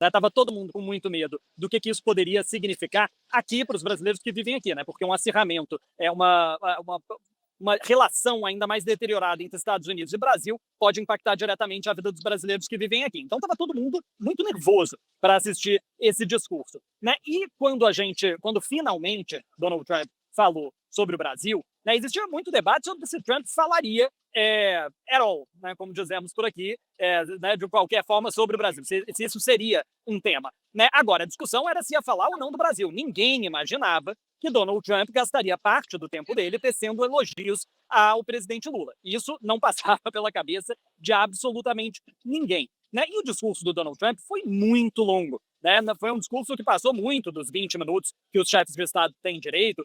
Estava todo mundo com muito medo do que isso poderia significar aqui para os brasileiros que vivem aqui, né? Porque um acirramento é uma relação ainda mais deteriorada entre Estados Unidos e Brasil pode impactar diretamente a vida dos brasileiros que vivem aqui. Então estava todo mundo muito nervoso para assistir esse discurso, né? E quando finalmente Donald Trump falou sobre o Brasil, né, existia muito debate sobre se Trump falaria at all, né, como dizemos por aqui, né, de qualquer forma sobre o Brasil, se isso seria um tema. Né? Agora, a discussão era se ia falar ou não do Brasil. Ninguém imaginava que Donald Trump gastaria parte do tempo dele tecendo elogios ao presidente Lula. Isso não passava pela cabeça de absolutamente ninguém. Né? E o discurso do Donald Trump foi muito longo. Né? Foi um discurso que passou muito dos 20 minutos que os chefes de Estado têm direito,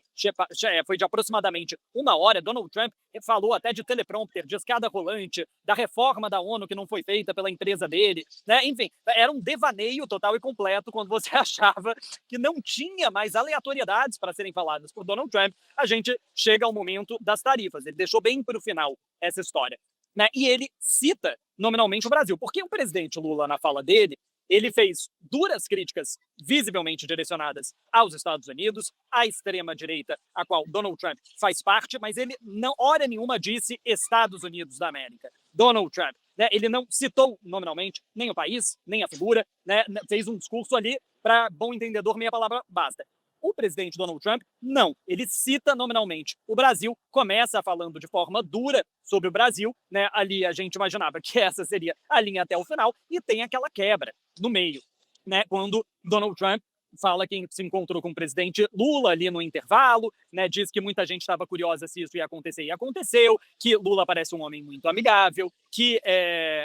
foi de aproximadamente 1 hora. Donald Trump falou até de teleprompter, de escada rolante, da reforma da ONU que não foi feita pela empresa dele. Né? Enfim, era um devaneio total e completo quando você achava que não tinha mais aleatoriedades para serem faladas por Donald Trump. A gente chega ao momento das tarifas. Ele deixou bem para o final essa história. Né? E ele cita nominalmente o Brasil, porque o presidente Lula, na fala dele, ele fez duras críticas visivelmente direcionadas aos Estados Unidos, à extrema-direita, a qual Donald Trump faz parte, mas ele não, hora nenhuma, disse Estados Unidos da América. Donald Trump, né, ele não citou nominalmente nem o país, nem a figura, né, fez um discurso ali, para bom entendedor, meia palavra basta. O presidente Donald Trump, não. Ele cita nominalmente o Brasil, começa falando de forma dura sobre o Brasil, né? Ali a gente imaginava que essa seria a linha até o final, e tem aquela quebra no meio, né? Quando Donald Trump fala que se encontrou com o presidente Lula ali no intervalo, né? Diz que muita gente estava curiosa se isso ia acontecer, e aconteceu, que Lula parece um homem muito amigável, que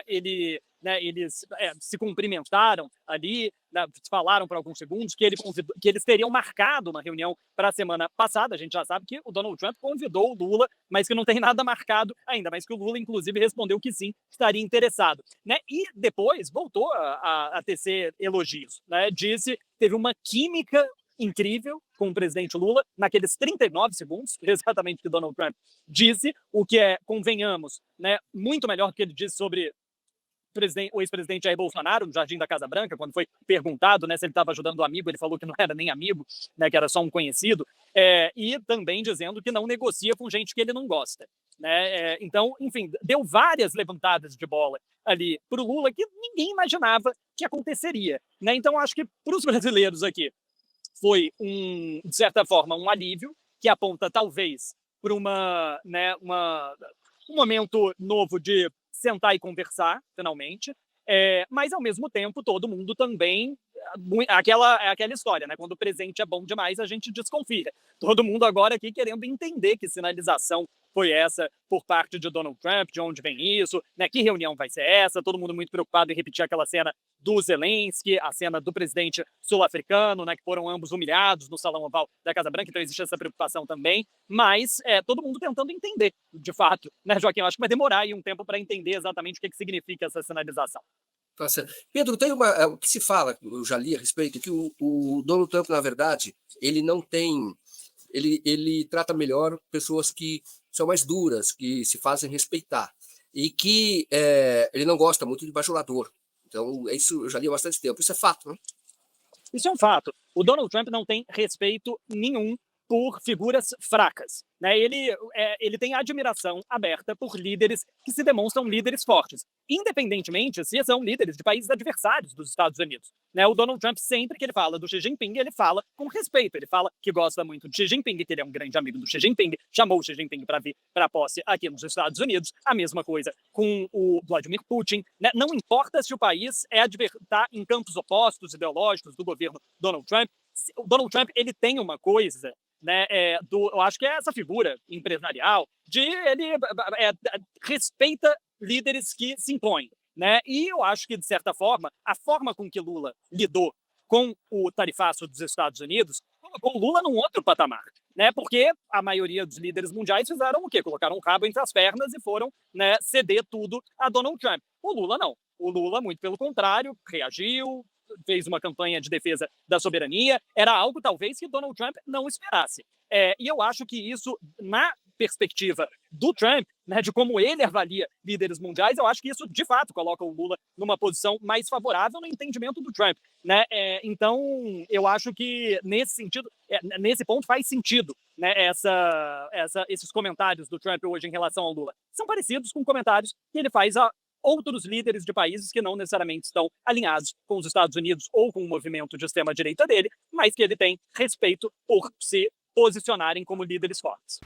eles se cumprimentaram ali, né, falaram por alguns segundos que eles teriam marcado uma reunião para a semana passada. A gente já sabe que o Donald Trump convidou o Lula, mas que não tem nada marcado ainda, mas que o Lula, inclusive, respondeu que sim, estaria interessado. Né? E depois voltou a tecer elogios. Né? Teve uma química incrível com o presidente Lula naqueles 39 segundos, exatamente o que Donald Trump disse, o que é, convenhamos, né, muito melhor do que ele disse sobre o ex-presidente Jair Bolsonaro, no Jardim da Casa Branca, quando foi perguntado, né, se ele estava ajudando o amigo, ele falou que não era nem amigo, né, que era só um conhecido, e também dizendo que não negocia com gente que ele não gosta. Né? Então, enfim, deu várias levantadas de bola ali para o Lula que ninguém imaginava que aconteceria. Né? Então, acho que para os brasileiros aqui foi, de certa forma, um alívio, que aponta talvez para um momento novo de sentar e conversar, finalmente, mas, ao mesmo tempo, todo mundo também... aquela história, né? Quando o presente é bom demais, a gente desconfia. Todo mundo agora aqui querendo entender que sinalização foi essa por parte de Donald Trump, de onde vem isso, né? Que reunião vai ser essa? Todo mundo muito preocupado em repetir aquela cena do Zelensky, a cena do presidente sul-africano, né? Que foram ambos humilhados no Salão Oval da Casa Branca, então existe essa preocupação também, mas todo mundo tentando entender, de fato, né, Joaquim? Eu acho que vai demorar aí um tempo para entender exatamente o que significa essa sinalização. Tá certo. Pedro, tem o que se fala, eu já li a respeito, que o Donald Trump, na verdade, ele não tem, ele trata melhor pessoas que são mais duras, que se fazem respeitar, e que ele não gosta muito de bajulador. Então, isso eu já li há bastante tempo. Isso é fato, né? Isso é um fato. O Donald Trump não tem respeito nenhum por figuras fracas. Né? Ele tem admiração aberta por líderes que se demonstram líderes fortes, independentemente se são líderes de países adversários dos Estados Unidos. Né? O Donald Trump, sempre que ele fala do Xi Jinping, ele fala com respeito. Ele fala que gosta muito de Xi Jinping, que ele é um grande amigo do Xi Jinping, chamou o Xi Jinping para vir para a posse aqui nos Estados Unidos. A mesma coisa com o Vladimir Putin. Né? Não importa se o país está em campos opostos ideológicos do governo Donald Trump. O Donald Trump, ele tem uma coisa, né, eu acho que é essa figura empresarial, ele respeita líderes que se impõem. Né? E eu acho que, de certa forma, a forma com que Lula lidou com o tarifaço dos Estados Unidos colocou o Lula num outro patamar. Né? Porque a maioria dos líderes mundiais fizeram o quê? Colocaram o rabo entre as pernas e foram, né, ceder tudo a Donald Trump. O Lula não. O Lula, muito pelo contrário, reagiu, fez uma campanha de defesa da soberania, era algo talvez que Donald Trump não esperasse. E eu acho que isso, perspectiva do Trump, né, de como ele avalia líderes mundiais, eu acho que isso, de fato, coloca o Lula numa posição mais favorável no entendimento do Trump, né? Então, eu acho que, nesse sentido, nesse ponto, faz sentido, né, esses comentários do Trump hoje em relação ao Lula. São parecidos com comentários que ele faz a outros líderes de países que não necessariamente estão alinhados com os Estados Unidos ou com o movimento de extrema-direita dele, mas que ele tem respeito por se posicionarem como líderes fortes.